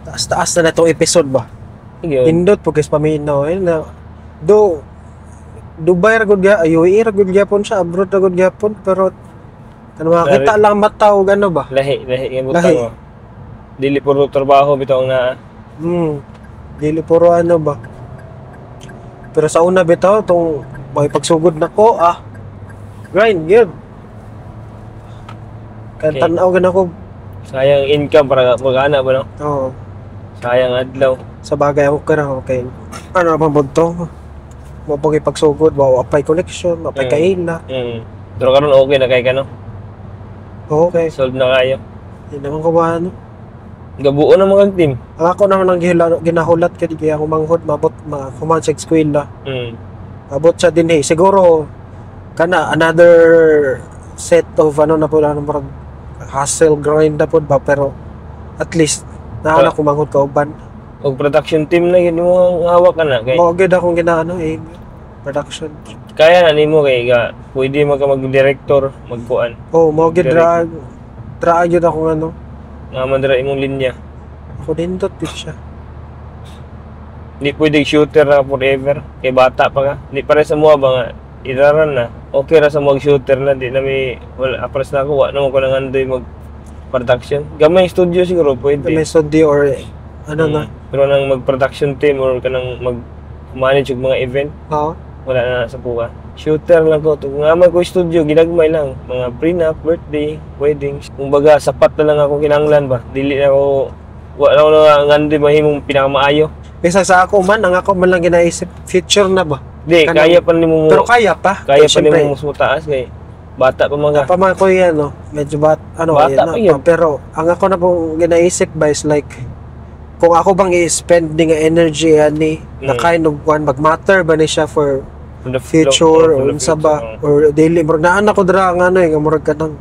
taas-taas na itong episode ba? Sige. Indot po guys paminaw na do Dubai ra gud UAE ra gud gyapon siya, abroad ra gud gyapon, pero kan makita lang mataw gano ba? Lahi yung butang mo. Dili puro trabaho bitaw na. Dili puro ano ba? Pero sa una bitaw tong may pagsugod nako grind gyud. Kan tan-aw gan ako. Sayang income para magana ba no? Oo. Sayang adlaw. Sa bagay ako karang okay. Ano ba budto? Mo pag ipagsugod, wow, apply connection, apply kaila. Pero karon okay na kay kano. Okay. Solve na kayo. Hindi naman ko ba ano. Gabuo na mga team. Ako naman ang ginahulat kaya ako manghod mabot kuman sa eskwela. Abot siya din siguro kana another set of ano na po na marag hustle grind na po ba, pero at least naana ko manghod ka uban. Og production team na yun mo hawak ka na kay. Mao gid akong ginaano production. Kaya na nimo kay pwede mag-director, magkuan. Mao gid dra gyud ako ano. Naman dira imong linya. Ako din dot siya. Hindi pwede shooter na forever. Kay bata pa ka. Hindi pare sa mga ba nga. Iraran na. Okay ra sa mga shooter na. Di na may, wala, apres na ako. Wala naman ko lang andoy mag-production. Gamay studio siguro pwede. Gamay studio or ano na. Pero nang mag-production team or kanang mag-manage yung mga event. Wala na sa puka. Shooter lang ko. Nga man ko studio, ginagmay lang. Mga prenup, birthday, weddings. Kung baga, sapat na lang ako kinanglan ba. Dili na ako, wala ko na ngandi mahimong pinakamaayo. Bisa sa ako man, ang ako man lang ginaisip, future na ba? Di, kaya pa ni mo. Pero kaya pa. Kaya pa ni mo sumutaas kay bata pa mga. Pa mga ko yan, no? Medyo bata pa yun. Pero ang ako na pong ginaisip ba is like, kung ako bang i-spend nga energy ani na kind of one, mag-matter ba ni siya for the future or unsa ba or daily mo na anak ko dra nga ano nga murag kanang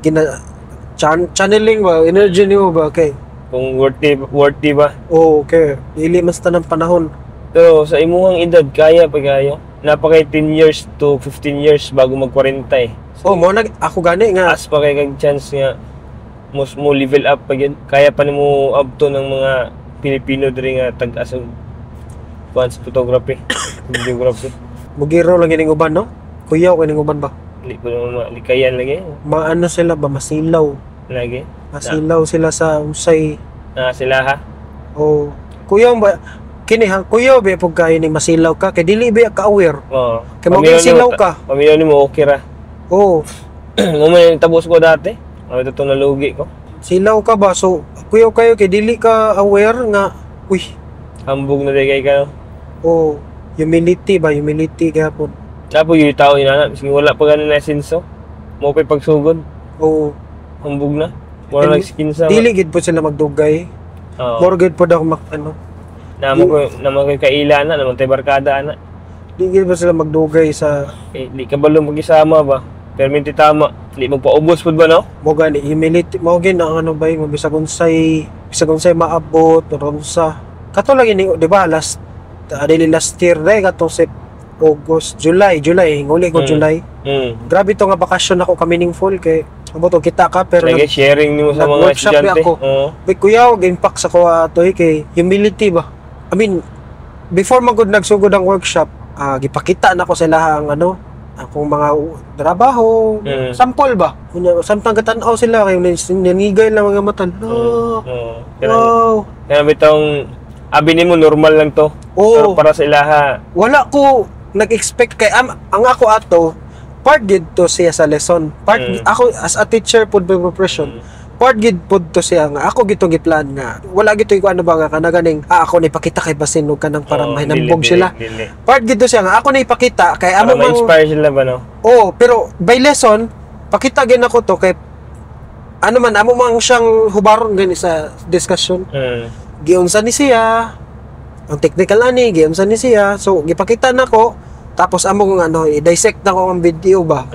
channeling ba energy nimo ba kay kung worthy ba okay dili mas tanang panahon. Pero sa imuhang edad kaya pa kayo napakay 10 years to 15 years bago mag 40 so, mo ako gani nga as pa kay kag chance nga mo level up pa gyud kaya pa nimo abto ng mga Pilipino diri nga tag-asog photography videography. Mugiro lang gining uban no? Kuyaw kining uban ba? Hindi ko naman likayan lagi. Maano sila ba? Masilaw. Lagi? Masilaw sila sa usay. Sila ha? Kuyaw ba? Kini ha? Kuyaw ba pag kayo ni masilaw ka? Kaya dili ba ka-aware? Oo. Kaya mag-silaw ka? Pamilya ni mo okay ra. Oo. May tabos ko dati. Ito nalugi ko. Silaw ka ba? So, kuyaw kayo kaya dili ka aware nga, uy. Hambog na digay ka. Humility ba? Humility gapon. Tapos yung tao inanap, sige wala pa ganun na sinso. Mo pa pagsugod. Hambog na. Mura nag-skin sa. Dili gid po sila magdugay. More gid po daw ano. Naman ko kaila na, naman tayo barkada na. Dili gid po sila magdugay sa. Di ka balo mag-isama ba? Perminti tama. Di magpaubos po ba no? Mo gani humility. Mo gid ang ano ba yung bisag unsay maabot or unsa. Kato lang ini, di ba? Last year katong August, July, huli ko July. Grabe to nga bakasyon ako ka meaningful kay amo to kita ka pero sharing nimo sa mga estudyante. But kuya, impact sa ko ato kay humility ba. I mean, before magud nagsugod ang workshop, gipakita na ko sa laha ang akong mga trabaho, sample ba. Samtang gatan-aw sila kay nanigay lang mga mata. Wow. Kaya bitong abi nimo normal lang to. Pero para sa ilaha. Wala ko nag-expect kay ang ako ato part gid to siya sa lesson. Ako as a teacher pud by profession. Part gid pud to siya nga ako gito giplan nga. Wala gito ko ano ba nga kana ganing ako ni pakita kay basin og kanang para mahinambog sila. Part gid to siya nga ako ni pakita kay amo mang inspire sila ba no? Pero by lesson pakita gid ako to kay ano man amo mang siyang hubaron gani sa discussion. Giunsa ni siya ang technical ani giunsa ni siya so gipakita nako tapos amo i-dissect nako ang video ba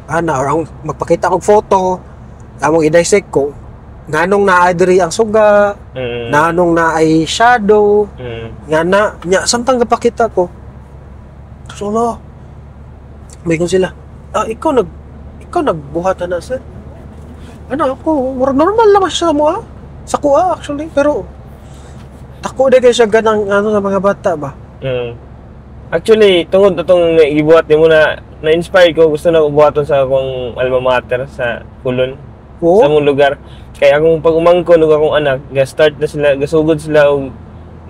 or ang magpakita kog photo amo i-dissect ko nganong naa diri ang suga nganong naay shadow ngana nya samtang gapakita ko so may kung sila ikaw nagbuhat na sir ako normal naman siya mo sa kuha actually pero Tako na kayo siya ganang ano sa mga bata ba? Actually, tungod itong ibuhat mo na-inspire ko, gusto na buhaton sa akong alma mater sa Kulon. Oo. Sa mong lugar. Kaya akong pag umangkon og akong anak, ga-start na sila, gasugod sila og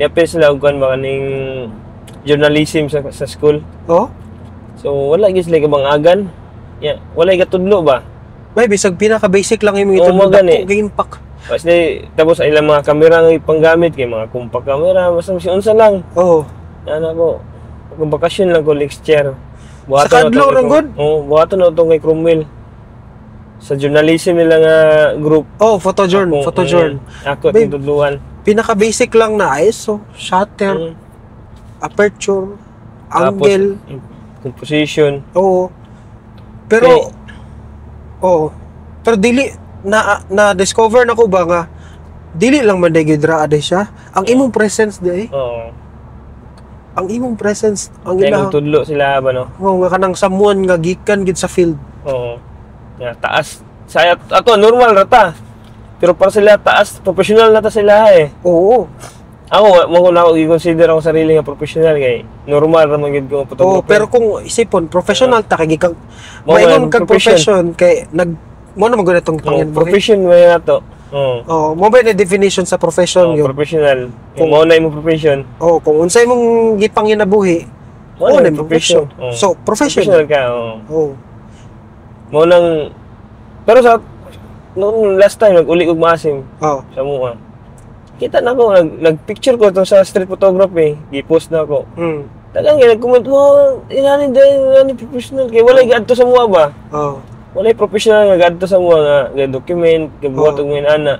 niapil sila og kan ba kaning journalism sa school. Oo. So wala gyud sila kabangagan. Yeah, wala gatudlo ba? May bisag pinaka-basic lang yung Oo, mo gani. impact. Kasi tapos ay ilang mga kamera nga ipanggamit kay mga compact camera, basta unsa lang. Oo. Ano ko, kung bakasyon lang ko next year. Sa Kadlaw ron gud? Oo, buhaton na itong kay Cromwell. Sa journalism nila nga group. Oh, photojourn. Ako Babe, tutuluan. Pinaka-basic lang na ISO, shutter, aperture, angle, composition. Oo. Pero pero dili na discover nako ba nga dili lang man day gidra aday siya. Ang imong presence day. Oo. Ang imong presence ang ilang tudlo sila ba no? Oo, nga kanang someone nga gikan gid sa field. Oo. Ya, taas. Saya ato normal rata. Pero para sila taas, professional na ta sila eh. Oo. Ako, mo na ako i-consider ako sarili nga professional kay normal ra man gid ko photographer. Pero kung isipon professional ta kay kag maingon kag profession kay mo na magud itong profession mo na to. Oo, mo ba na definition sa profession yun? Professional. Kung mo na imong profession. Kung unsay mong gipanginabuhi, mo na imong profession. So, professional ka. Oo. Mo nang pero sa noong last time nag-uli og maasim. Sa mua. Kita na ko nag-picture ko to sa street photography, gi-post na ako. Tagang nag-comment mo, inani professional kay wala gadto sa mua ba? Wala professional nga gadto sa mga nga document, gabuhat og mga ana.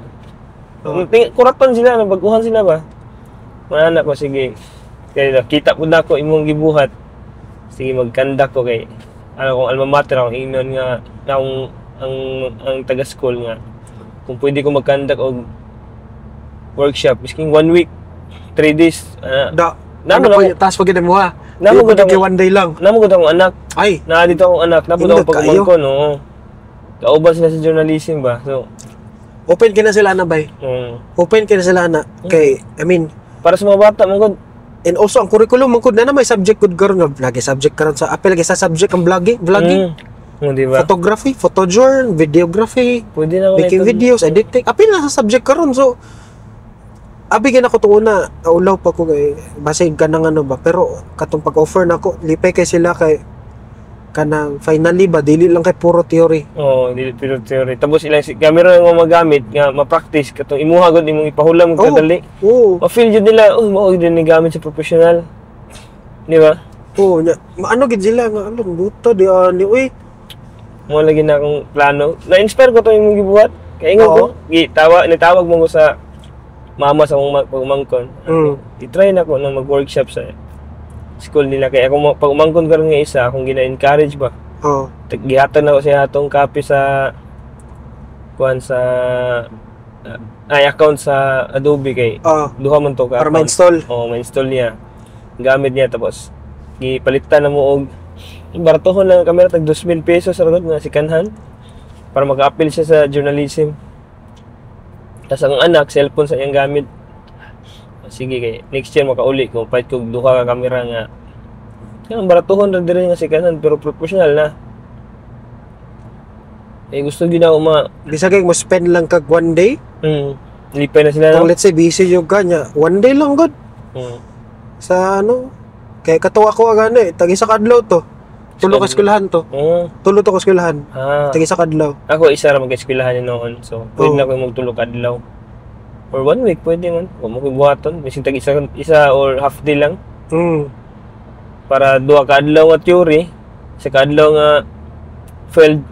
Kuratan sila, nabaguhan sila ba? Mga anak ko, sige. Kaya kita po na ako imong gibuhat. Sige, magkandak ko kay kung alma mater akong ingnon nga ang taga-school nga. Kung pwede ko magkandak og workshop, misking 1 week, 3 days. Taas pag mo ha? Namo gud ako 1 day lang. Namo gud akong anak. Ay, na dito akong anak, nabo daw pagkumangkon, no. Kauban sila sa journalism ba. So, open kina sila na bay. Open kina sila na kay I mean, para sa mga bata man gud. And also ang curriculum man gud na may subject gud karon nga lagi subject karon sa apil lagi sa subject ang vlogging. Diba? Photography, photojourn, videography, pwede na making videos, editing. Apil na sa subject karon. So abi gina ko tuuna, ulaw pa ko kay basig ka nang ano ba, pero katong pag-offer nako lipay kay sila kay kanang finally ba dili lang kay puro theory. Dili puro theory. Tapos ilang camera nga magamit nga ma-practice katong imuha gud imong ipahulam og kadali. Ma-feel jud nila, mao gid ni gamit sa professional. Di ba? Maano gid sila nga alon buto di ani uy. Mo lagi na akong plano. Na-inspire ko to imong gibuhat. Kay ingon ko, nitawag mo ko sa mama sa mong pag-umangkon. I-try na ko nang mag-workshop sa school nila. Kaya kung pag-umangkon karon nga isa, akong gina-encourage ba. Gihatan na ko siya atong copy sa account sa Adobe kay duha man to ka. Para ma-install. Ma-install niya. Gamit niya tapos gipalitan na mo og baratohon lang kamera tag 2,000 pesos ra nga si kanhan para maka-appeal siya sa journalism. Tas ang anak, cellphone sa iyang gamit. Sige kay next year makauli kung pait kog duha ka camera nga. Kaya baratuhon ra diri nga si kanan pero professional na. Gusto gyud ako bisa kay mo spend lang kag 1 day. Lipay na sila. Kung let's say busy yung kanya, 1 day lang good. Sa ano? Kay katuwa ko agana tag isa kadlaw to. Tulo ka eskwelahan to. Tulo to ka eskwelahan. Tag isa kadlaw. Ako isa ra mag-eskwelahan noon. So, pwede na ko magtulo kadlaw. For 1 week pwede man. Kung mo buhaton, bising tag isa or half day lang. Para duha ka adlaw nga theory, sa kadlaw nga field.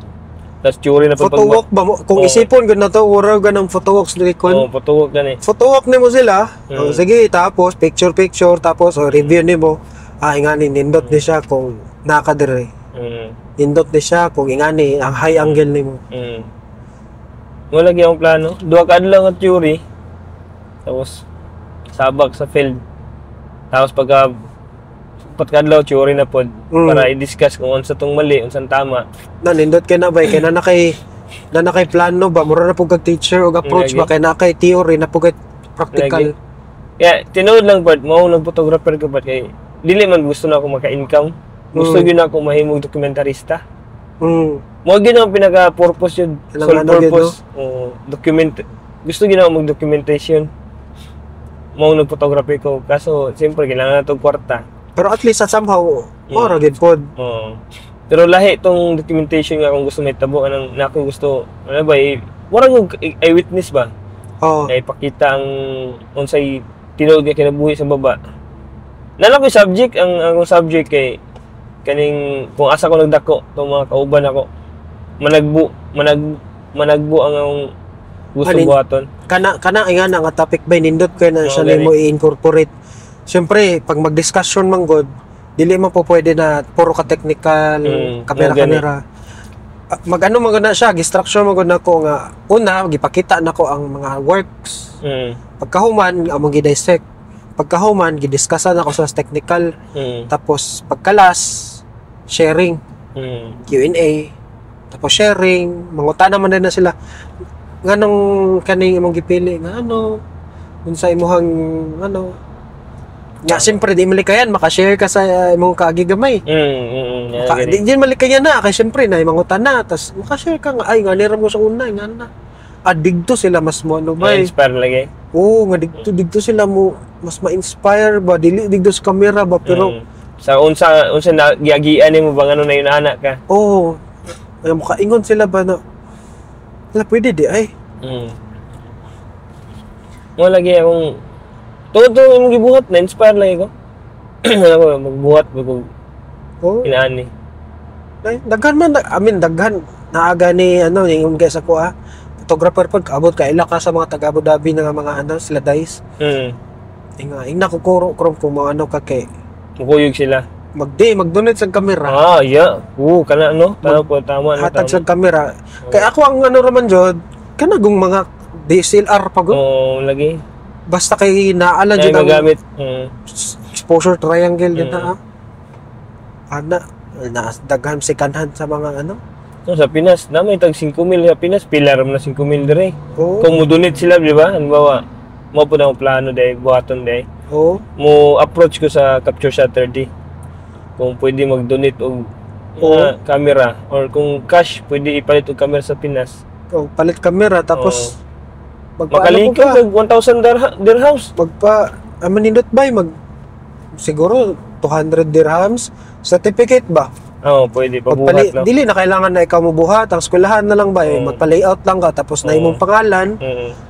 Tas theory na photo walk ba mo? Kung isipon gud na to, ura ganang photo walks ni kon. Photo walk gani. Photo walk nimo sila. Sige, tapos picture tapos review nimo. Ingani nindot ni siya kung nakadire. Nindot ni siya kung ingani ang high angle nimo. Wala gyud ang plano. Duha ka adlaw nga theory. Tapos sabak sa field. Tapos pagka kadlaw theory na pod para i-discuss kung unsa tong mali, unsang tama. Nindot kay na bay kay na nakay plano ba mura na pug kag teacher og approach ba kay na kay theory na pug practical. Kaya tinuod lang part mao nang photographer ko part kay dili man gusto na ako maka-income. Gusto gyud na ako mahimong dokumentarista. Mo gyud ang pinaka-purpose yun. Sole purpose. Gusto gyud na ako mag-documentation. Mao nang photography ko. Kaso siyempre kailangan na tong kwarta. Pero at least somehow ora gid pod. Pero lahi tong documentation nga kung gusto may tabo anang nako gusto ano ba murag eyewitness ba? Na ipakita ang unsay tinuod nga kinabuhi sa baba. Nala ko subject ang subject kay kaning kung asa ko nagdako tong mga kauban ako managbu ang gusto buhaton. Kana nga nga topic ba nindot ko na siya nimo i-incorporate. Siyempre pag mag-discussion man god dili man po pwede na puro ka technical kamera. Mag-ano magana siya, distraction magud nako nga una gipakita nako ang mga works. Pagkahuman among gi-dissect. Pagkahuman gidiskussan ako sa technical. Tapos pagkalas sharing. Q&A. Tapos sharing, mangutana man na sila. Nganong kaning imong gipili nga ano unsa imong ano nya siyempre di malikayan makashare ka sa imong kagigamay. Di malikayan na kay siyempre na mangutana tas makashare ka nga ay nga niram ko sa una nga na. Adigto sila mas mo ano ba? Inspire lagi. Oo, nga digto sila mo mas ma-inspire ba dili digto sa camera ba pero sa unsa na giagian nimo ba ngano na yun anak ka? Oo. Ay makaingon sila ba na wala pwede di ay. Mo lagi akong todo yung gibuhat na inspire lagi ko. Ako magbuhat ko. Inaani. Daghan man daghan naaga ni ano yung kay sa ko photographer pod kaabot ka ila ka sa mga taga Abu Dhabi nga mga ano sila dice. Ina ko kuro kung ano ka kay mukuyog sila. Mag-donate sa camera. Yeah. Kana no? Tama. Hatag sa camera. Kaya ako ang ano raman jud, kanagong mga DSLR pa go. Lagi. Basta kay naalan jud ang magamit. Exposure triangle din na. Daghan second hand sa mga ano. Sa Pinas, na may tag 5,000 sa Pinas, pilar mo na 5,000 dire. Kung mo donate sila, di ba? Halimbawa, mo po na plano day, buhaton day. Mo approach ko sa Capture Saturday. Kung pwede mag-donate og camera or kung cash pwede ipalit og camera sa Pinas. Palit camera tapos makalink ka 1,000 dirhams. Manindot ba siguro 200 dirhams certificate ba? Pwede pabuhat na. Dili na kailangan na ikaw mobuhat, ang eskwelahan na lang ba magpa-layout lang ka tapos na imong pangalan,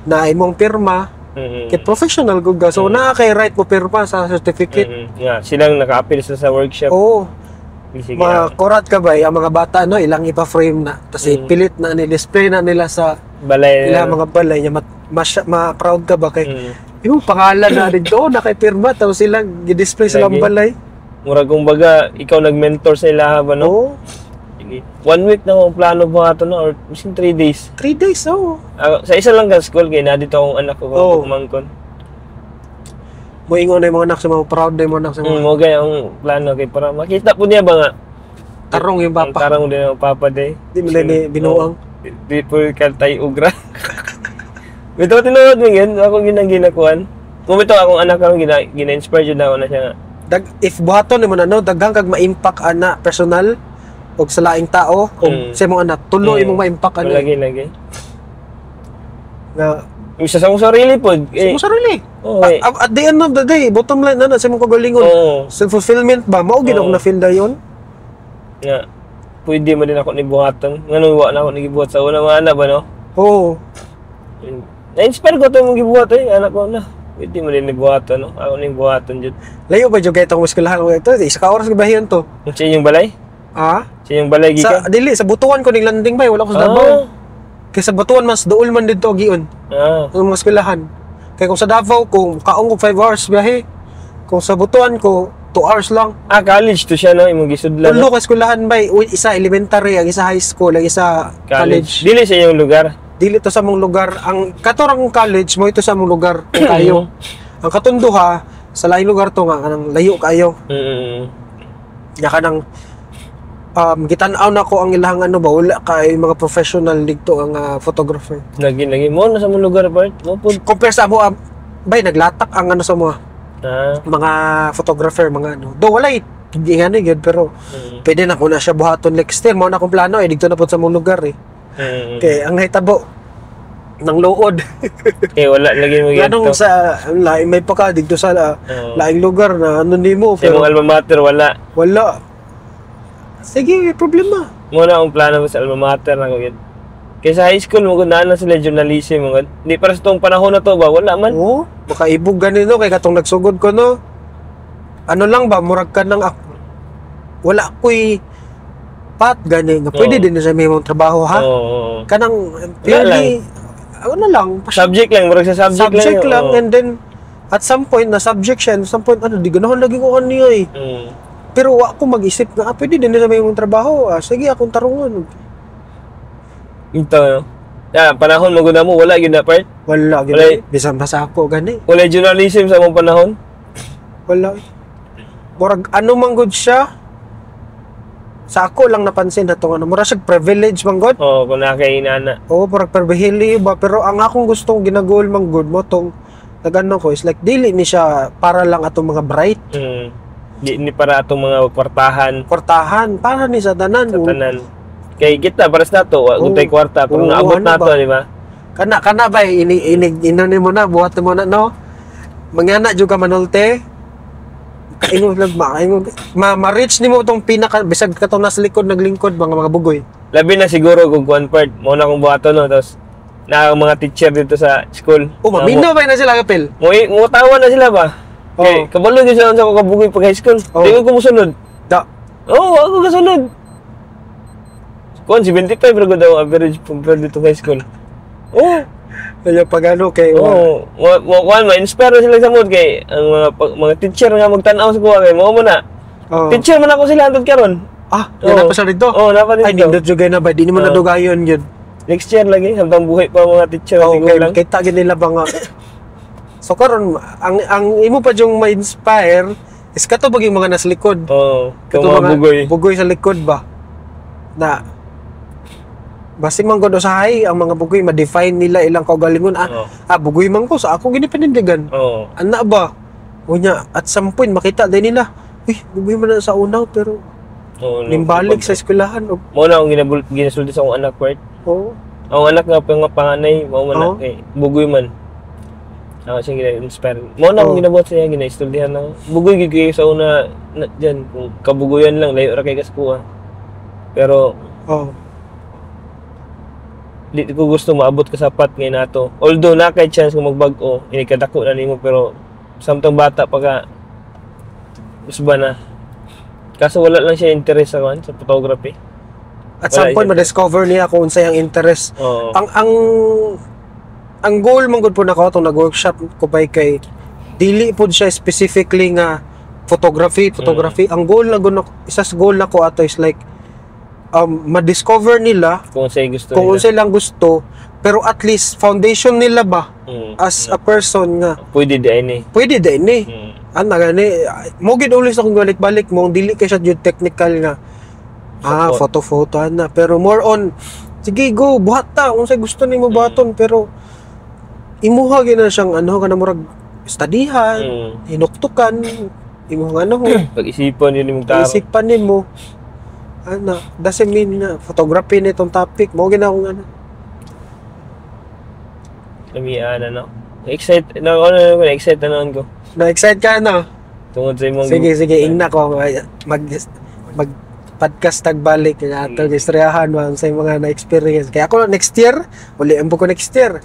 na imong pirma. Kay professional gud ka. So naa kay right mo pirma sa certificate. Silang naka-appeal sa workshop. Makurat ka ba ang mga bata no ilang ipa-frame na tapos ipilit na ni-display na nila sa balay. Ilang mga balay nya ma-proud ka ba kay imong pangalan na dito na kay pirma tapos silang gi-display sa balay. Murag kumbaga ikaw nag-mentor sa ilaha ba no? 1 week na akong plano ba ito no? Or 3 days? 3 days, sa isa lang ka school, kaya na dito akong anak ko kumangkon. Mo ingon na yung mga anak sa mga proud na yung mga anak sa mga... Mo gaya ang plano kay para makita po niya ba nga? Tarong yung papa. Tarong din ang papa day. Di mo na binuang. Di po kaltay ugra. Ito tinuod mo yun, ako ginakuan. Kung ito akong anak ko, gina-inspire yun ako na siya nga. If buhaton ni mo na daghang kag ma-impact ana personal og sa laing tao o sa imong anak tulo imong ma-impact ana lagi nga isa sa mong sarili po sa mong sarili at the end of the day bottom line na sa imong kagalingon self fulfillment ba mao gid ako na feel dayon nga pwede mo din ako ni buhaton ngano wa na ako nagibuhat sa una mga anak ba no na-inspire ko to mong gibuhat anak ko na pwede mo din ni buhaton no ako ni buhaton jud layo ba jud kay tong eskwelahan ko ito isa ka oras gabahian to sa inyong balay sa inyong balay gikan sa dili sa Butuan ko ning landing bay wala ko sa Davao kay sa Butuan mas duol man didto giun ang mga eskwelahan kay kung sa Davao kung kaong ko 5 hours biyahe kung sa Butuan ko 2 hours lang college to siya no imong gisudlan tulo ka eskwelahan bay isa elementary ang isa high school ang isa college dili sa inyong lugar dili to sa mong lugar ang katorang college mo ito sa mong lugar kayo ang katunduha sa lain lugar to nga kanang layo kayo nya kanang gitan-aw na ko ang ilang ano ba wala kay mga professional dito ang photographer lagi mo na sa mong lugar part mo pud compare sa amo bay naglatak ang ano sa mga photographer, mga ano. Do wala hindi nga gyud pero pwede na ko na siya buhaton next year. Mao na akong plano dito na pud sa mong lugar kay ang nahitabo ng luod. Eh wala lagi mo gyud. Ganong sa laing may paka dito sa laing lugar na ano nimo pero sa alma mater wala. Sige, problema. Muna ang plano mo sa alma mater na gyud. Kaya sa high school mo ganahan na sila journalism mo. Di para sa tong panahon na to ba wala man. Oo, baka ibog ganito kay katong nagsugod ko no. Ano lang ba murag ka nang wala ko'y pat gani nga pwede din sa may mong trabaho ha. Kanang purely ano lang subject lang murag sa subject lang and then at some point na subject siya, at some point ano di ganahan lagi ko kaniya pero wa ko mag-isip nga pwede din sa may mong trabaho sige akong tarungon ito panahon mo guna mo wala gyud na part wala gyud bisan basa ako gani wala journalism sa mong panahon wala murag ano man gud siya sa ako lang napansin na itong ano, mura siya privilege man god. Oo, kung nakainana. Oo, parang privilege ba? Pero ang akong gustong ginagol man god mo itong nagano ko is like, dili ni siya para lang atong mga bright. Di para atong mga kwartahan, para ni sa tanan. Sa tanan. Kay kita, paras na to, gutay kwarta, pero naabot na to, di ba? Kana ba, inani mo na, buhat mo na, no? Mangyana juga manulte. Kaingon lang ma-reach nimo tong pinaka bisag katong nasa likod naglingkod mga bugoy. Labi na siguro kung one part mo na kung buhaton no tapos na mga teacher dito sa school. Maminaw ba na sila kapil? Mo tawa na sila ba? Okay, kabalo din sila sa kabugoy pag high school. Di ko musunod. Ako kasunod. Kon 75 ra gud daw average compared dito high school. Kaya pag ano kay ma-inspire sila sa mood kay ang mga teacher nga magtan-aw sa kuha kay mo na. Teacher man ako sila antod karon. Yan pa sa dito. Napa dito. Ay nindot jud na ba di mo nadugayon yun. Next year lagi habang buhay pa mga teacher okay lang. Kita gid nila ba nga. So karon ang imo pa jung ma-inspire is kato bag yung mga nasa likod. Kato mga bugoy sa likod ba. Na basi man gud usahay ang mga bugoy ma-define nila ilang kaugalingon bugoy man ko sa ako ginipanindigan ana ba unya at some point makita din nila bugoy man na sa una pero nimbalik sa eskwelahan mo na ang ginasulti sa akong anak part ang anak nga panganay mo man kay bugoy man siya gina-inspire mo na ang ginabot siya gina-istudyahan ng bugoy gid kay sa una diyan kung kabugoyan lang layo ra kay kaskuha pero di ko gusto maabot ka sapat ngayon nato. Although na kay chance kung magbag-o, inikadako na nimo pero samtang bata pa ka usba na. Kaso wala lang siya interest sa photography. At some point ma-discover niya kung unsay ang interest. Ang goal man gud po nako atong nag-workshop ko bay kay dili pud siya specifically nga photography. Ang goal na gud isa sa goal nako ato is like ma-discover nila kung unsay lang gusto pero at least foundation nila ba as a person nga pwede din ana gani mo gid ulis akong balik-balik mo dili kay siya jud technical nga photo ana pero more on sige go buhat ta unsay gusto nimo buhaton pero imuha gina siyang ano kana murag studyhan hinuktukan imuha pag-isipan yun imong tao isipan nimo doesn't mean na photography nitong topic mo gina akong excited ko na-excite ka na tungod sa imong sige ingna ko mag podcast tagbalik kaya ato istoryahan man sa mga na-experience kaya ako next year uli ampo ko next year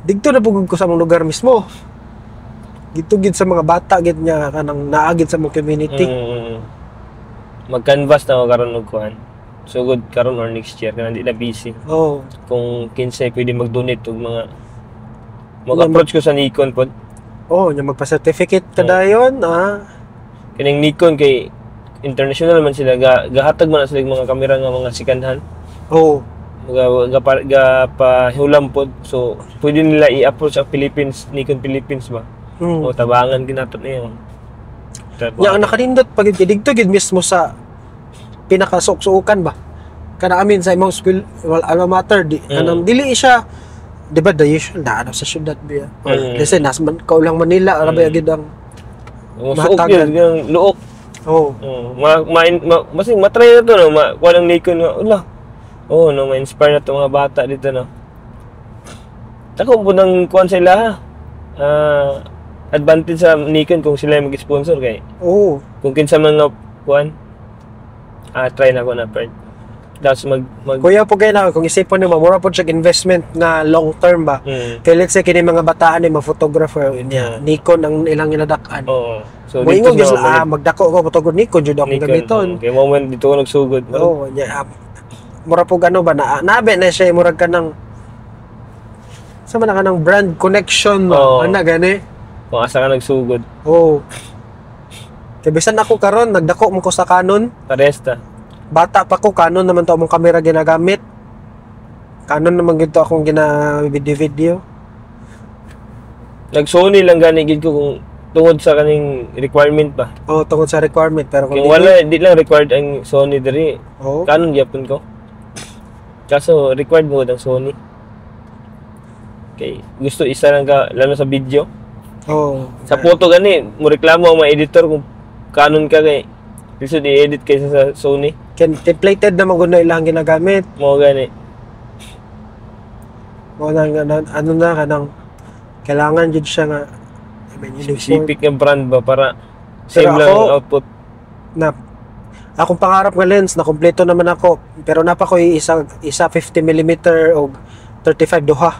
dito na pugod ko sa mga lugar mismo dito gid sa mga bata gid nya kanang naagid sa mga community mag-canvas na ako karon og kuan. So good karon or next year kana di na busy. Kung kinsay pwede mag-donate og mga mag-approach ko sa Nikon pod. Nya magpa-certificate kadayon Kining Nikon kay international man sila gahatag man sila mga kamera nga mga second-hand. Pahiulam pod. So pwede nila i-approach ang Philippines, Nikon Philippines ba. Tabangan ginatot niya. Ang nakanindot pag dito gid mismo sa pinakasuksukan ba kana amin sa imong school alma mater kanang dili siya di ba the usual na ano sa syudad biya. Kasi nas man kaulang Manila arabi agid ang suok yun, yung luok. Masing matry na to, no? Walang Nikon nga, no, ma-inspire na to mga bata dito, no? Tako po nang kuhan sila, advantage sa Nikon kung sila yung mag-sponsor kay. Kung kinsa man nga kuhan, try na ko na, Fred. Tapos Kuya po kayo na, kung isipon nyo, mura po siya investment na long term ba? Kaya let's say, kini mga bataan mga photographer, Nikon ang ilang inadakan. So, moingon sila, magdako ko, photographer Nikon, jud akong gamiton. Kaya moment dito ko nagsugod. Mura po gano ba, nabe na siya, mura ka ng, sama na ka ng brand connection, ana gani. Kung asa ka nagsugod. Kaya bisan ako karon nagdako mo ko sa Canon. Paresta. Bata pa ko, Canon naman to among camera ginagamit. Canon naman gito akong gina-video. Nag-Sony lang gani gid ko kung tungod sa kaning requirement ba. Tungod sa requirement pero kung wala di lang required ang Sony diri. Canon gyapon ko. Kaso required mo ang Sony. Okay, gusto isa lang ka lalo sa video. Sa photo gani, mo reklamo ang mga editor kung Canon ka kay gusto di-edit kaysa sa Sony. Templated na maguna ilang ginagamit. Mo gani. Mo ano na kanang kailangan jud siya nga specific nga brand ba para same lang ang output. Akong pangarap nga lens na kumpleto naman ako pero napa ko isa 50mm o 35 duha.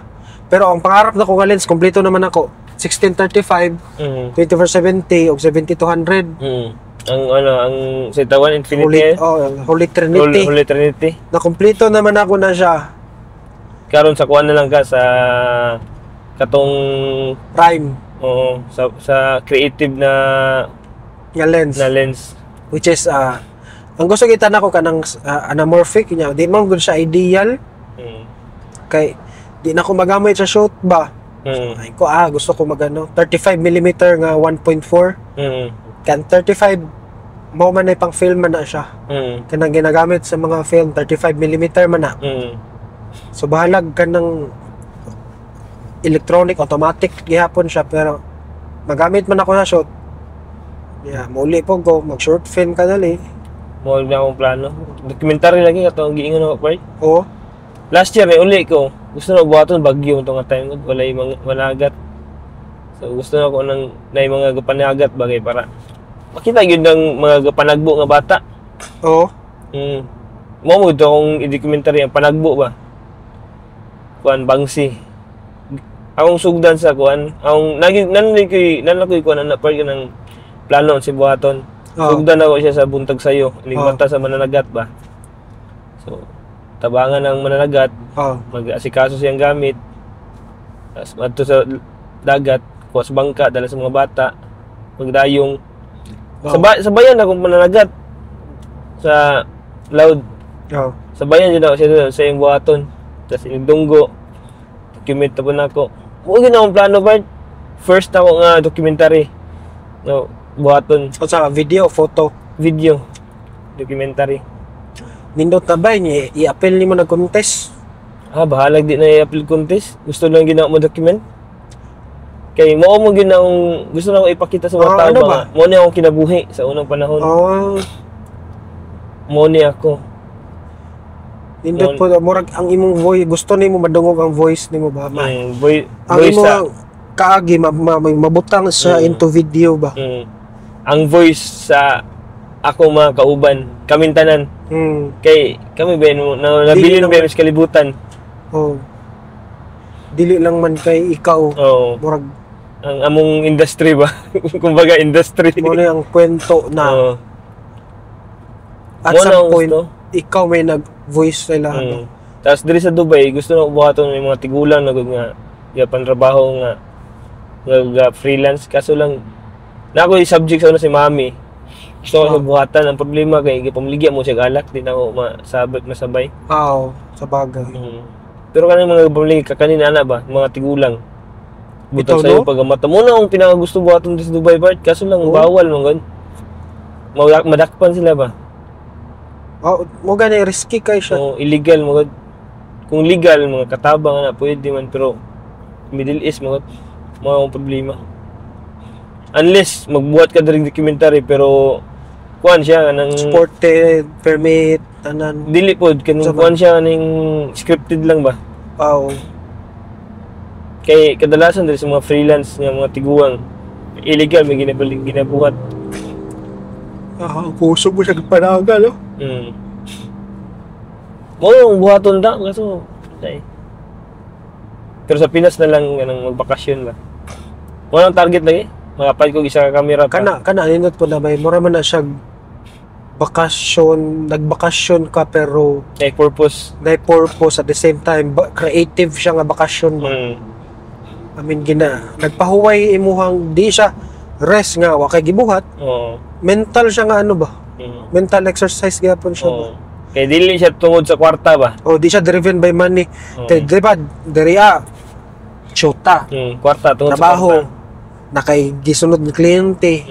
Pero ang pangarap na ko nga lens kumpleto naman ako 1635, 2470 o 7200. Ang Setawan Infinity. Holy Trinity. Holy Trinity. Na kumpleto naman ako na siya. Karon sa kuan na lang ka sa katong prime. Sa creative na lens. Which is ang gusto kita na ko kanang anamorphic niya. Di man gud siya ideal. Kay di na ko magamit sa shoot ba. Ay ko gusto ko magano 35mm nga 1.4. Kan 35 mo man ay pang film man na siya. Kanang ginagamit sa mga film 35mm man na. So bahalag ka ng electronic automatic gihapon siya pero magamit man ako na shoot. Muli po ko mag short film ka dali. Mo na akong plano. Documentary lagi ka to giingon ako, right? Last year uli ko. Gusto na buhaton bagyo to nga time walay mga managat. So gusto na ko nang nay mga gapanagat bagay para makita gyud ng mga panagbo nga bata. Mo to akong i-documentary ang panagbo ba. Kuan Bangsi. Akong sugdan sa kuan, akong nanlikoy kuan na part ng plano si buhaton. Sugdan ako siya sa buntag sayo, ligmata sa mananagat ba. So tabangan ng mananagat, mag-asikaso siyang gamit. Tapos madto sa dagat, kuwas bangka dala sa mga bata, magdayong. Sa bayan akong mananagat sa loud. Sa bayan yun ako siya sa yung buhaton. Tapos inigdunggo. Document na po na ako. Huwag yun akong plano, Bart. First ako nga documentary. No, buhaton. Sa video, photo? Video. Documentary. Nindot na ba yun? I-appel ni mo nag-contest? Bahalag di na i-appel contest. Gusto lang ginawa mo document. Kay mo ginawang gusto na ko ipakita sa mga tao ba? Mo ni akong kinabuhi sa unang panahon. Mo ni ako. Nindot po murag ang imong voice, gusto nimo madungog ang voice nimo ba? Ang voice imong kaagi mabutang sa into video ba? Ang voice sa ako mga kauban, kaming tanan. Kay kami ba nabilin ba sa kalibutan. Dili lang man kay ikaw. Murag ang among industry ba? Kumbaga industry. Mo na ang kwento na. At some point, ikaw may nag-voice sa lahat. Tapos diri sa Dubai, gusto na buhaton ng mga tigulang na nga pantrabaho nga freelance. Kaso lang, na ako yung subject sa si mami. Gusto ko sa buhatan. Ang problema kay pamligya mo siya galak, di na ako masabay. Sa bagay. Pero kanang mga pamligya, kakanina na ba? Mga tigulang. Butang sa'yo pag-amata. Muna akong pinakagusto buhaton sa Dubai, Bart. Kaso lang, bawal mga madakpan sila ba? Mo gani risky kay siya. Illegal mga kung legal mga katabang na pwede man, pero Middle East mga problema. Unless magbuhat ka direct documentary pero kuan siya nang Supported, permit, tanan. dili pod kanang kuan siya ning scripted lang ba? Oo. Kay kadalasan diri sa mga freelance nga mga tiguang illegal may ginabuhat. Puso mo siya panaga, no? Mo yung buhaton da kaso ay. Pero sa Pinas na lang kanang magbakasyon ba. Walang target lagi. Makapal ko isa ka camera pa. Kana nindot po na may mura man na siya bakasyon, nagbakasyon ka pero Like purpose. na purpose at the same time creative siya nga bakasyon ba. I mean nagpahuway imuhang di siya rest nga wa kay gibuhat. Oo. Mental siya nga ano ba? Mental exercise gyapon siya ba. Kay dili siya tungod sa kwarta ba? O di siya driven by money. Kay diba diri chuta. Kwarta tungod Trabaho. sa kwarta. Na kay gisunod ng kliyente.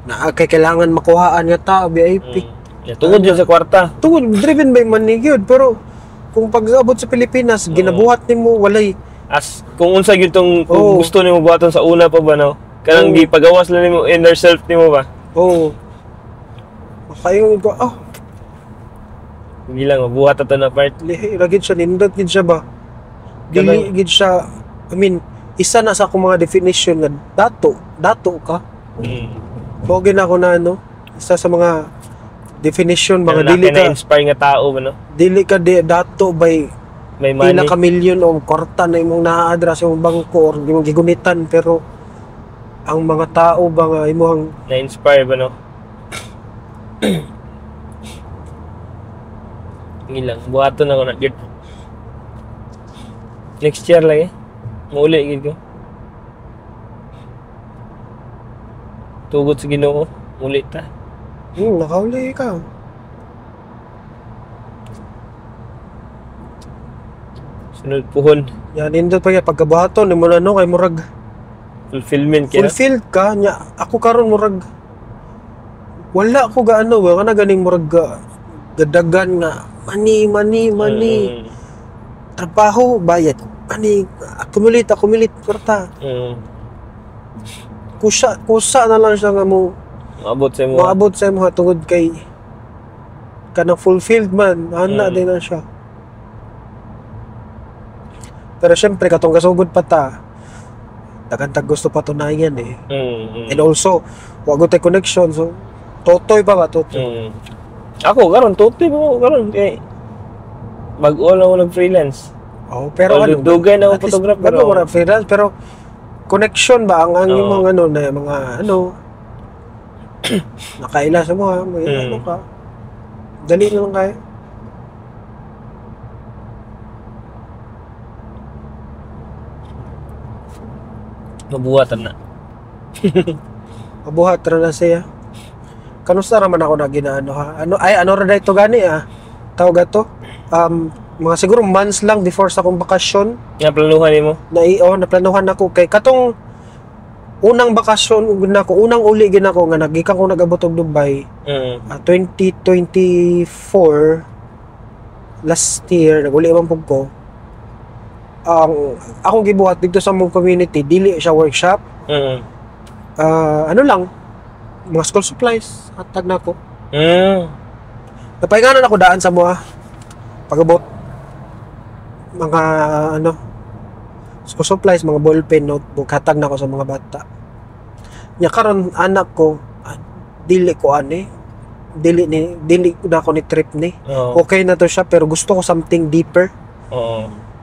Na kay kailangan makuhaan nga tao VIP. Tungod yun sa kwarta. Tungod driven by money gyud pero kung pag-abot sa Pilipinas ginabuhat nimo walay As kung unsa gyud tong gusto nimo buhaton sa una pa ba no? Kanang gipagawas lang nimo inner self nimo ba? Oo. Makayon ko Bilang mabuhat ato na part. lihi gid siya nindot gid siya ba. Dili gid siya I mean isa na sa akong mga definition nga dato ka. Mo gid ako na ano isa sa mga definition mga dili ka inspire nga tao ba no? Dili ka dato by May money. pila ka milyon o kwarta na imong naa-address sa imong bangko or imong gigunitan pero ang mga tao ba nga imong na-inspire ba no? Ngilang buhaton ako na gid. Next year lagi. Mauli gid ko. Tugot sa Ginoo, muli ta. nakauli ka. Sunod puhon. Yan nindot pa pagkabuhaton nimo na no kay murag Fulfillment kaya. fulfilled ka nya ako karon murag wala ko gaano ba kana ganing murag gadagan nga money trabaho bayad money accumulate kwarta kusa na lang siya nga mo maabot sa imo tungod kay kanang fulfilled man ana din na siya pero syempre katong kasugod pa ta daghan tag gusto patunayan and also wa go tay connection so totoy pa ba totoy ako karon totoy mo karon kay bag-o lang ako nag-freelance pero ano dugay na ako photographer pero wala freelance pero connection ba ang imong ano na mga ano nakaila sa mo ano ka dali na lang kaya mabuhatan na mabuhat ra na siya kanusta raman ako na ginaano ha ano ra dayto gani tawag ato mga siguro months lang before sa akong bakasyon nga planuhan nimo naplanuhan ako kay katong unang bakasyon unang uli gid ako nga nagikan ko nag-abot og Dubai 2024 last year naguli man pug ko akong gibuhat dito sa mong community dili siya workshop ano lang mga school supplies hatag na ako napahinganan ako daan sa mga pag-abot mga ano school supplies, mga ballpen, notebook, hatag na ako sa mga bata. Nya karon anak ko dili ko dili na ako ni trip ni. Okay na to siya pero gusto ko something deeper.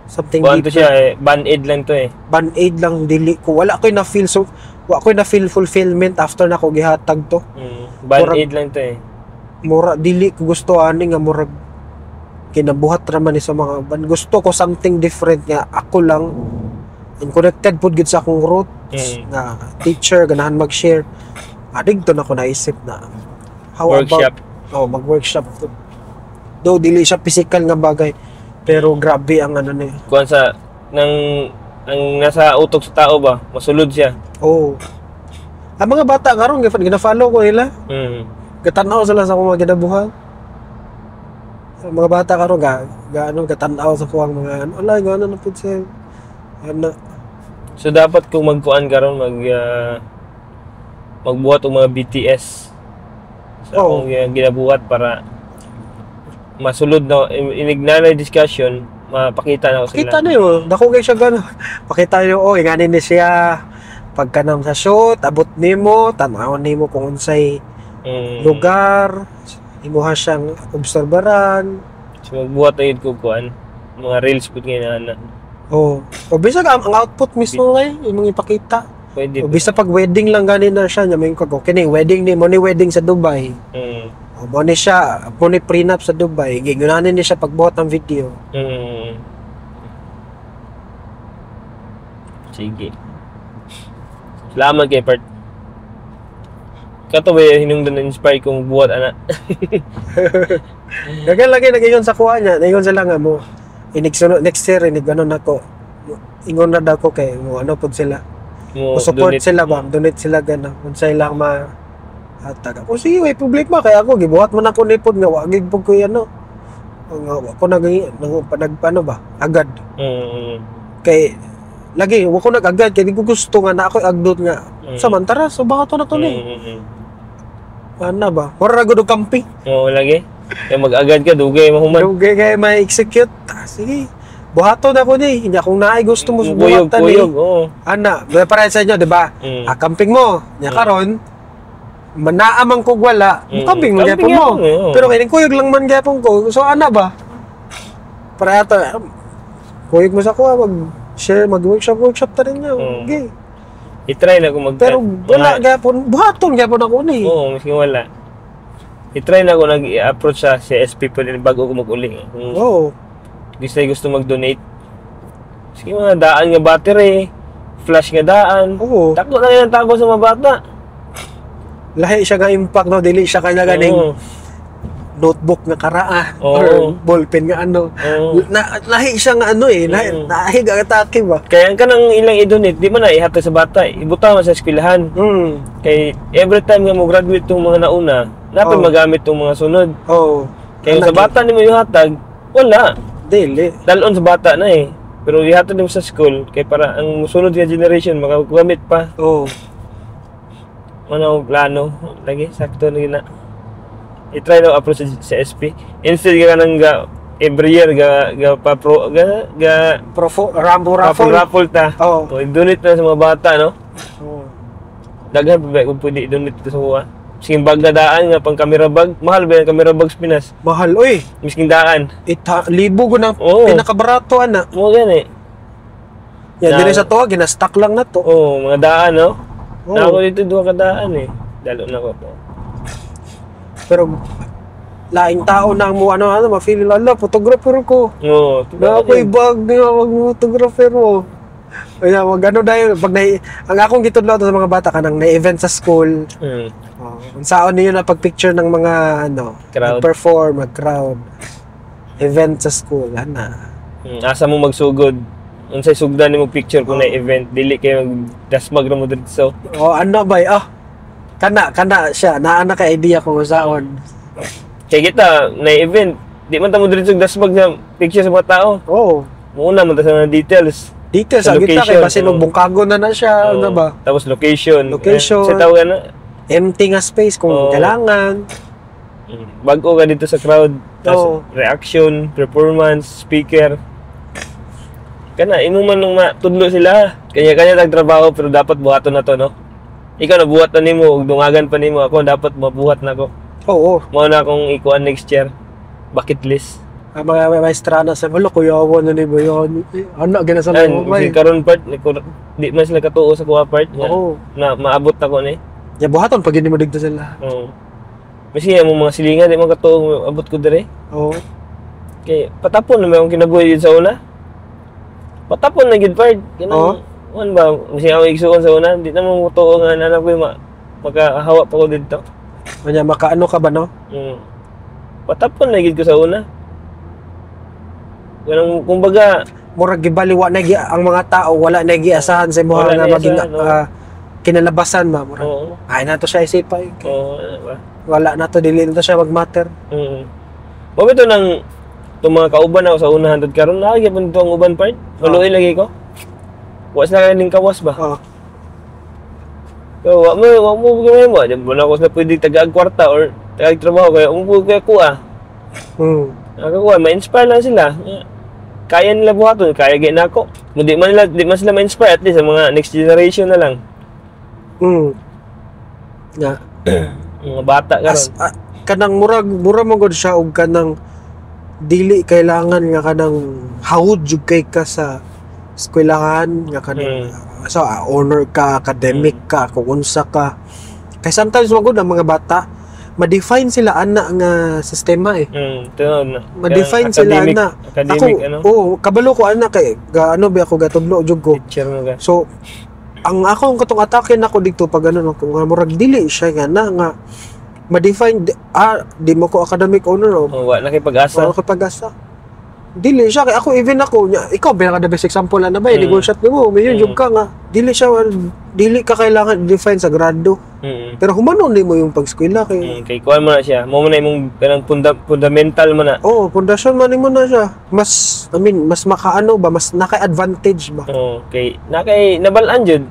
Something deeper. Siya band-aid lang to Band-aid lang dili ko. Wala ko na feel fulfillment after na ko gihatag to. Band-aid lang to Mura dili ko gusto nga murag kinabuhat raman ni sa mga gusto ko something different nga ako lang and connected pud gid sa akong roots nga teacher ganahan mag-share adigto na ko naisip na how workshop. About mag-workshop though dili siya physical nga bagay pero grabe ang ano niya kuan sa ang nasa utok sa tao ba masulod siya ang mga bata karon gina-follow ko nila gatanaw sila sa akong mga ginabuhat mga bata karon gaano katanaw sa kuwang mga ano ala gaano na pud sa ano. So dapat kung magkuan karon magbuhat og mga BTS sa akong ginabuhat para masulod na inignanay discussion, mapakita na ko sila. Kita na yun, dako kay siya gano'n. Pakita nyo, inganin ni siya, pagkanam sa shoot, abot nimo, tanawon nimo kung unsay lugar, imuha siyang obserbaran. So magbuhat na yun ko kuan, mga reels pud nga na. O bisag ang output mismo ngay, imong ipakita. Pwede. O bisa pag wedding lang ganin na siya, nya may kag kini wedding ni mo ni wedding sa Dubai. O mo ni siya, mo ni prenup sa Dubai, gigunanin ni siya pagbuhat ng video. Sige. Salamat kay Part. Kato ba hinungdan na inspire kong buhat ana. Dagan lagi nagingon sa kuha niya, nagingon sila nga mo. Next year inig ganon ako. Ingon na daw ko kay mo ano pud sila. Mo support sila ba, donate sila gana. Unsay lang hatag. O sige, may problema kaya ako gibuhat man ako nipod nga wagig pud ko ano. Nga ako nagpaano ba? Agad. Kay lagi wa ko nag-agad kay di ko gusto nga na ako agdot nga. Samantara so baka to na to ni. Ano ba? Mura gud og camping. Oo lagi. Kaya mag-agad ka dugay mahuman. Dugay kay may execute. Sige. Buhaton ako ni, hindi akong naay gusto mo buhatan ni. Ana, para sa inyo, di ba? Camping mo, nya karon, manaamang kog wala, camping mo gyapon mo. Pero kay kuyog lang man gyapon ko. So ana ba? Para ato kuyog mo sa kuha, mag-share, mag-workshop ta rin niya. Okay. I-try na ko pero wala gyapon, buhaton gyapon ako ni. Oo, miski wala. I-try na ko nag-approach sa CSP pa din bago ko mag-uli. Oo. Gusto mag-donate. Sige mga daan nga battery, flash nga daan. Oo. Takbo na yung tago sa mga bata. Lahi siya nga impact, no? Dili siya kanya ganing notebook nga karaa or ballpen nga ano. Lahi siya nga ano lahi nga atake ba. Kaya ka nang ilang i-donate, di mo na ihatag sa bata. Ibutaw mo sa eskwelahan. Kay every time nga mo graduate tong mga nauna, dapat magamit tong mga sunod. Kaya sa bata ni mo ihatag, wala. Dili. Dalon sa bata na Pero ihatod mo sa school kay para ang sunod nga generation makagamit pa. Ano ang plano? Lagi sakto na gina. I-try na approach sa SP. Instead nga nang every year raffle ta. I-donate na sa mga bata no. Daghan pa ba kung pwede i-donate sa kuha. Misking bag na daan nga pang camera bag. Mahal ba yung camera bag sa Pinas? Mahal, oy. Misking daan. 8,000 ko na pinakabarato, ana. Oo, gani. Yan, din sa to, ginastock lang na to. Mga daan, no? Na ako dito, 2 kadaan Dalo na ko to. Pero, laing tao na mo, ma-feel ala, photographer ko. Na ako'y bag nga, mag-photographer mo. Kaya magano dahil pag ang akong gitudlaw sa mga bata kanang na-event sa school. Kung saan niyo na pag-picture ng mga perform, mag-crowd. Event sa school, Asa mo magsugod. Unsay sugdan nimo picture kung na-event, dili kay magdasmag ra mo dito. Ano ba? Kana siya, naa na ka idea kung saan. Kay kita na-event, di man ta mo dito dasmag na picture sa mga tao. Muna man ta sa mga details. Sa kita kay basin bungkago na siya, ano ba? Tapos location. Sa tawagan na empty nga space kung kailangan. Bago ka dito sa crowd, tapos reaction, performance, speaker. Kana imo man nung matudlo sila. Kanya-kanya nagtrabaho pero dapat buhaton na to, no? Ikaw nabuhat na nimo ug dungagan pa nimo, ako dapat mabuhat na ko. Mao na akong ikuan next year. Bucket list. Ang mga maestra na sa mulo kuya ako na ni mo yun. Gina sa mo may karon part di man sila katuo sa kuha part na maabot ako ni. Ya buhaton pag hindi mo digto sila. Kasi mo mga silingan di man katuo abot ko dire. Kay patapon na may akong kinabuhi sa una. Patapon na gid part. Kanang ba kasi ako igsuon sa una, di na mo tuo nga anak ko makahawa pa ko dito. Kanya makaano ka ba no? Patapon na gid ko sa una. Ganang kumbaga murag gibaliwa na ang mga tao wala na giasahan sa imong nga maging kinalabasan ba murag. Ay nato siya isipay. Wala na to dili na to siya mag-matter. Mabito nang itong mga kauban ako sa unahan dad karon lagi po nito ang uban part. Maluoy lagi ko. Was na ning kawas ba? Oo. So, wa mo gawin mo. Diyan mo na ako na pwede tagaag kwarta or tagaag trabaho kaya umupo kaya kuha. Nakakuha, ma-inspire lang sila. Kaya nila buhaton, kaya gaya na ako. Di man sila ma-inspire, at least sa mga next generation na lang. Nga. Mga bata karon. Kanang mura mo gud siya og kanang dili kailangan nga kanang hawod jud kay ka sa eskwelahan nga kanang honor ka, academic ka, kung unsa ka. Kay sometimes magud ang mga bata ma-define sila ana nga sistema eh. Ma-define sila ana. Academic ako, kabalo ko ana kay ano ba ako gatudlo jud ko. So ang akong katong atake nako dito pag ano nga murag dili siya nga ma-define di mo ko academic honor wala kay pag-asa. Wala kay pag-asa. Dili siya kay ako even ako ikaw pinaka the best example na ba negotiate mo mayon jud ka nga dili ka kailangan define sa grado. Pero humanon din mo yung pag-eskwela kay kuan mo na siya. Mo na imong kanang fundamental mo na. Pundasyon man mo na siya. Mas makaano ba, mas naka-advantage ba. Nabalaan jud.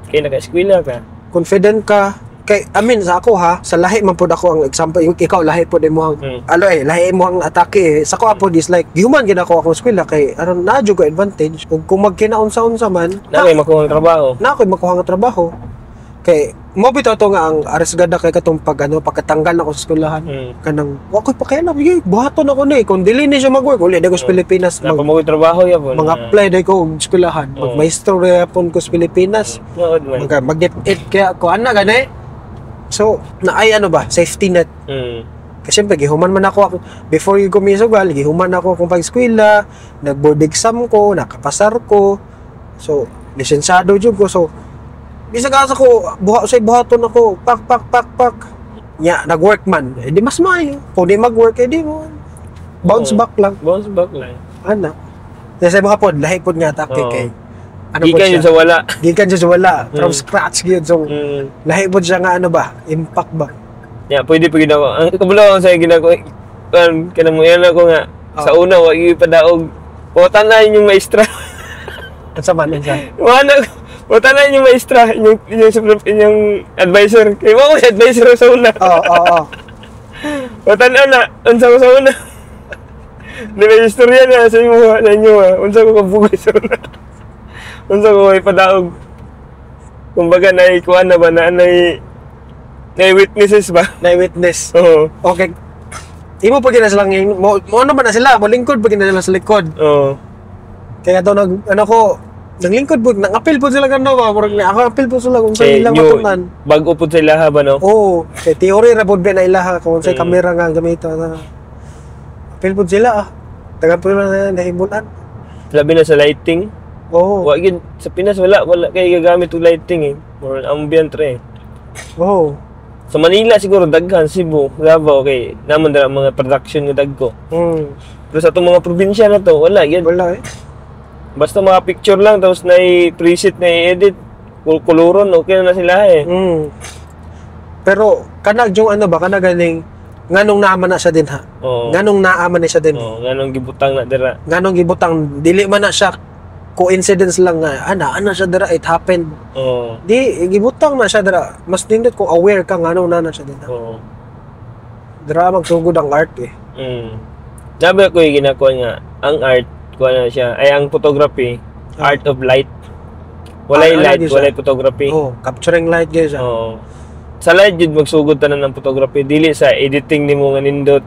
Kay naka-eskwela ka. Confident ka. Kay sa ako sa lahi man pod ako ang example, ikaw lahi pod mo ang lahi mo ang atake. Sa ko pod is like human gid ako eskwela kay aron na jud ko advantage ug kung magkinaunsa-unsa man na kay makuha nga trabaho. Kay mo bitaw to nga ang aresgada kay katong pagkatanggal nako sa eskwelahan kanang wa koy pakialam buhaton ako ni kung dili ni siya mag-work uli dai ko sa Pilipinas mag trabaho yapon mag-apply dai ko sa eskwelahan mag-maestro yapon ko sa Pilipinas mag-get kaya ko ana gani. So, naay safety net. Kasi siyempre, gihuman man ako before you go misugal, gihuman ako kung pag-eskwela, nag-board exam ko, nakapasar ko. So, lisensyado jud ko. So, bisag asa ko, buhaton ako, pak. Nag-work man. Di mas maayo. Kung di mag-work, di mo. Bounce back lang. Ana. Kasi mga pod, lahi pod nga atake kay gikan yun sa wala. From scratch yun. So, lahi po siya nga impact ba? Pwede pa ginako. Ang kabulaw sa ginako, kanang yan ako nga, sa una, wag yung padaog. Putan na yung maestra. Ang sama nun siya? Putan na yung maestra, yung advisor. Kaya mo ako advisor sa una. Putan na, unsa ko sa una. Di ba yung istorya na sa inyo, unsa ko kabugay sa una. Unsa ko ay padaog. Kumbaga naikuan na ba na witnesses ba? Na-witness. Oo. Okay. Imo pa gina silang mo ano ba na sila? Molingkod pa gina sila sa likod. Oo. Kaya daw naglingkod po, nang-appeal po sila gano ba? Murag ako appeal po sila kung sa ilang matunan. Bago po sa ilaha ba no? Oo. Kay theory ra pod na ilaha kung sa kamera nga gamito na. Appeal po sila Taga po na nahimulan. Labi na sa lighting. Wag sa Pinas wala kay gagamit og lighting or ambient re. Sa Manila siguro daghan, Cebu, Davao kay naman dala mga production nga dagko. Pero sa itong mga probinsya na to wala basta mga picture lang tapos preset na i-edit kuluron okay na sila Pero kanag yung ganing nganong naaman na siya din nganong naaman na siya din nganong gibutang na dira dili man na siya coincidence lang nga ana siya dira it happened di gibutang na siya dira mas nindot kung aware ka nga ano na siya dira dira magsugod ang art sabi ko yung ginagawa nga ang art kuha na siya ay ang photography art of light walay photography capturing light guys sa light jud magsugod tanan ng photography dili sa editing nimo nga nindot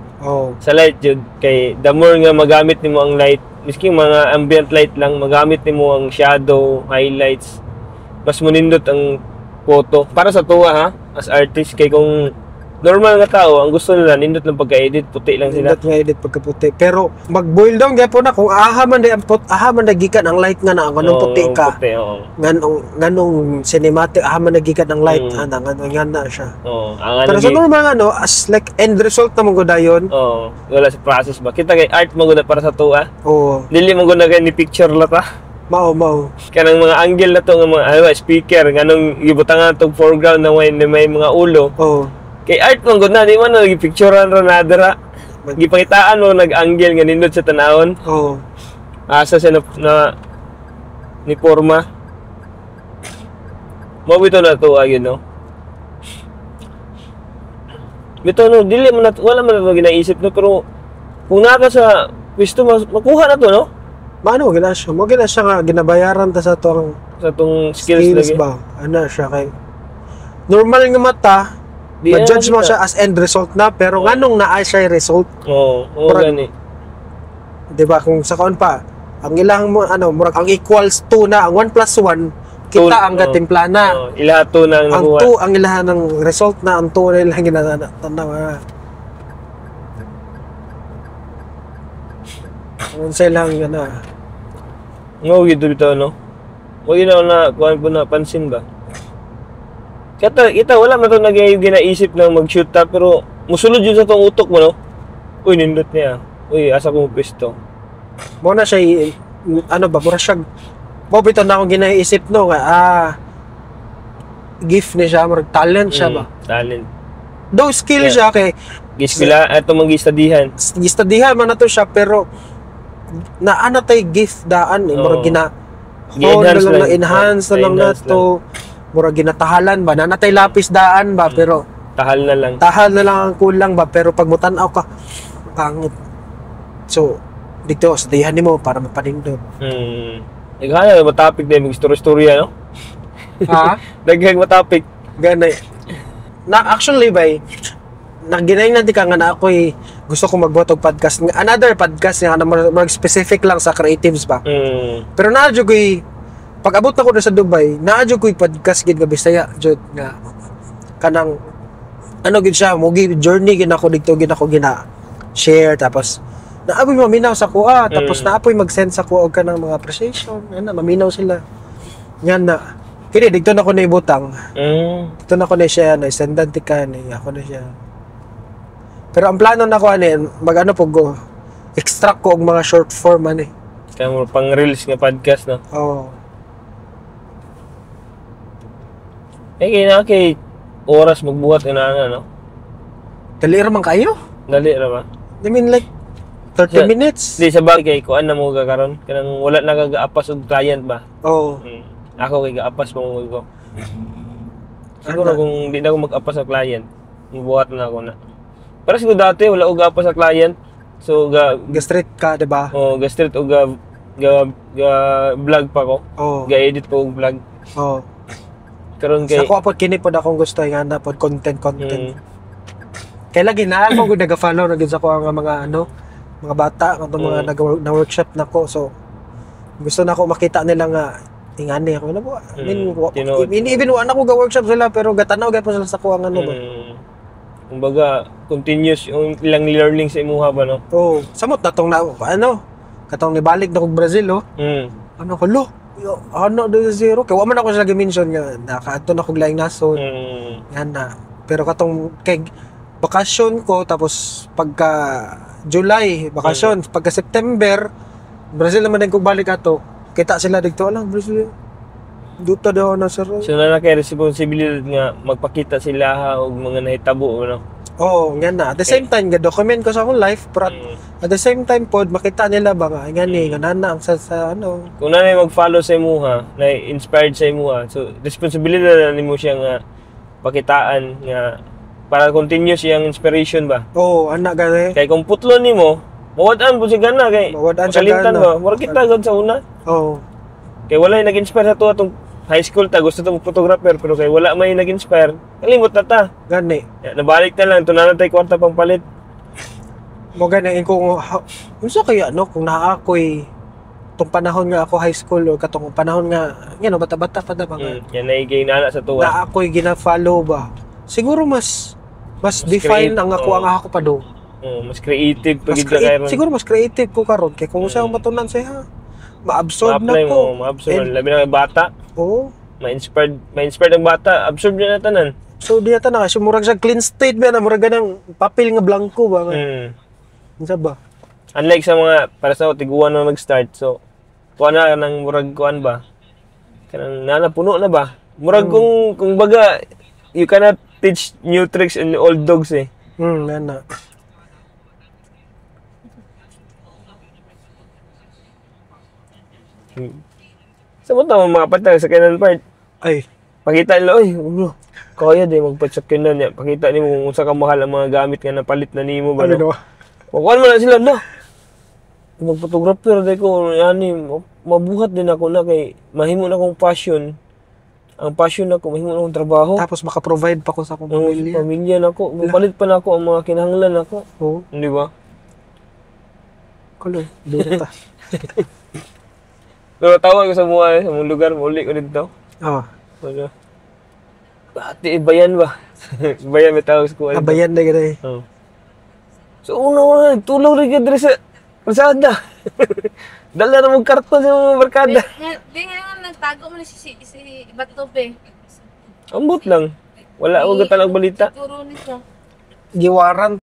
sa light jud kay the more nga magamit nimo ang light miski mga ambient light lang magamit nimo ang shadow highlights mas munindot ang photo para sa tuwa as artist kay kung normal nga tao ang gusto nila nindot lang pagka-edit puti lang sila nindot nga edit pagka-puti pero mag-boil down gyapon na kung aha man gikan ang light nga na nganong puti ka nganong cinematic aha man gikan ang light nga na siya pero sa normal as like end result na mo dayon wala sa process ba kita kay art mo gud para sa tuwa dili mo gud ni picture la ta mao kanang mga angle na to nga mga speaker nganong gibutangan tog foreground na may mga ulo kay art man gud na di man nagipicturean ra na dira gipangitaan mo nag-angle nga nindot sa tanawon. Oo. Asa siya na ni forma. Mo bitaw na to ayun no. Bitaw no dili man wala man na ginaisip no pero kung naka sa pwesto makuha na to no. Mano gina siya? Mo gina siya nga ginabayaran ta sa tong skills lagi. ba? Ano siya kay normal nga mata, ma-judge mo siya as end result na pero nganong naa siya result. Oo gani. 'Di ba kung sa kaon pa ang ilang mo murag ang equals 2 na ang 1 plus 1 kita ang gatimpla na. Ilato na ang 2 ang ilahan ng result na ang 2 na ilang ginatanaw na. Unsa lang na. Gid bitaw no. Wag na kuan po na pansin ba. Kita wala man to ginaisip na mag-shoot ta pero musulod yun sa tong utok mo no. Uy nindot niya. Uy asa ko mo pwesto. Mo na siya mura siya mo bitaw na akong ginaisip no nga gift ni siya murag talent siya ba. Talent. Though skill siya kay giskila ato mag-istadihan. Gistadihan man na to siya pero naana tay gift daan murag enhance na lang na to. Murag ginatahalan ba nanatay lapis daan ba pero tahal na lang ang kulang ba pero pag mutan-aw ka pangit. So dito sa dihan nimo para mapanindot. Naghanap mo topic na mag story no? Ha? Daghang mo topic ganay. Na actually bay naginay na di ka nga na ako'y gusto ko magbuhat og podcast. Another podcast nga na mag specific lang sa creatives ba. Pero naadyo ko'y pag abot na ko na sa Dubai, naadyo ko'y podcast gid nga Bisaya jud nga kanang gid siya mugi journey gid ako dito gid ako gina share tapos naapoy maminaw sa kuha tapos naapoy mag-send sa kuha og kanang mga appreciation ana maminaw sila yan na kini dito na ko na ibutang dito na ko na siya na sendan tikan ako na siya pero ang plano na ko mag po extract ko og mga short form kaya mo pang reels nga podcast no. Kay oras magbuhat ina no. Dali ra man kayo? Dali ra ba? I mean like 30 minutes. Di sa bagay kuan na mo gakaron kanang wala na kagaapas og client ba? Oo. Ako kay gaapas pa mo ko. Siguro kung di na ako mag-apas sa client, magbuhat na ako na. Pero siguro dati wala og apas sa client. So ga-straight ka, 'di ba? Ga-straight og vlog pa ko. Ga-edit pa og vlog. Karon kay ako apod kini pod akong gusto nga na pod content. Kay lagi na ako gud naga-follow na gid sa ko ang mga mga bata kanto mga nag-workshop nako. So gusto na ako makita nila nga ingani ako na po. Even wala ako ga-workshop sila pero gatanaw gyud po sila sa ko ang ba. Kumbaga continuous yung ilang learning sa imuha ba no. Samot na tong katong nibalik na kog Brazil zero kay wa man ako sila gi-mention nga nakaadto na kog laing nasod. Yan na. Pero katong kay bakasyon ko tapos pagka July bakasyon pagka September Brazil naman din kog balik ato kita sila dito Brazil duta daw na sir. So na kay responsibilidad nga magpakita sila og mga nahitabo no. Nga na. At the same time ga-document ko sa akong life pero at the same time pod makita nila ba nga ngani nga nana ang sa kung nanay mag-follow sa imuha na inspired sa imuha so responsibilidad nimo siya nga pakitaan nga para continuous yang inspiration ba. Ana gani. Kay kung putlo nimo, mawad-an po si gana kay kalimutan ba. Mura kita gud sa una. Kay wala nag-inspire sa to atong high school ta gusto ta mo photographer pero kay wala may nag-inspire. Kalimot na ta. Gani. Nabalik na lang tunanan tay kwarta pang palit. Mo gani kung unsa kaya kung naa ako'y tong panahon nga ako high school o katong panahon nga bata-bata pa da mga. Yan na ginana sa tuwa. Na ako'y gina-follow ba. Siguro mas define ang ako pa do. Mas creative pag siguro mas creative ko karon kay kung sa matunan siya ma-absorb na ko. Ma-absorb labi na bata. Ma-inspired ang bata, absorb niya na tanan. So diya ta na kasi murag sa clean state ba na murag ganang papel nga blanco ba. Unsa ba? Unlike sa mga para sa tiguan na nag-start. So kuan na nang murag kuan ba. Kanang nanapuno na ba? Murag kung baga you cannot teach new tricks in old dogs Nana. Sa mo tama mga patay sa kanan part. Ay, Pakita nila, oy, bro. Kaya din magpatsakyan niya. Pakita nimo kung sa kamahal ang mga gamit nga napalit na nimo ba. ano? Kukuhan mo na sila na. Mag-photographer day ko, yani, mabuhat din ako na kay mahimo na akong passion. Ang passion ako, mahimo na akong trabaho. Tapos maka-provide pa ko sa akong pamilya. Pamilya na ako. Mapalit pa na ako ang mga kinahanglan ako. Oo. Di ba? Kulo, dito ta. Pero tawag ko sa mga lugar, muli ko dito. Oo. Ano? Ati, bayan ba? Bayan may tawag ko. Abayan na gano'n. Oh. So, una, tulong rin ka dito sa kalsada. Dala na mong karton sa mga barkada. Di nga nagtago mo na si Batobe. Ambot lang. Wala akong gatalag balita. Siguro nito. Giwaran